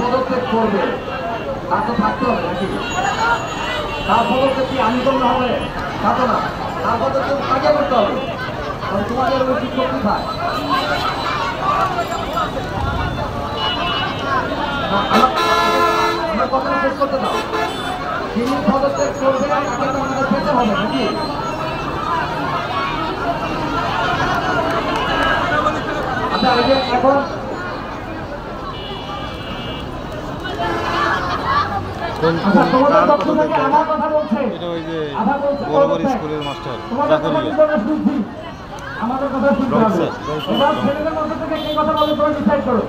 পদক্ষেপ করবে তা তো থাকতে হবে নাকি? তার পদক্ষেপ কি আমি করলে হবে তা তো না, তার পদক্ষেপ আগে করতে হবে। তোমাদের ওই শিক্ষক কোথায়? আমার কথা শেষ করতে দাও। তিনি পদক্ষেপ করবে তাকে তো আমাদের পেতে হবে নাকি? আচ্ছা এই যে এখন আমার কথা বলছে আমাদের কথা শুনতে হবে। এবার ছেলেদের মধ্যে থেকে কে কথা বলে তোমরা ডিসাইড করো।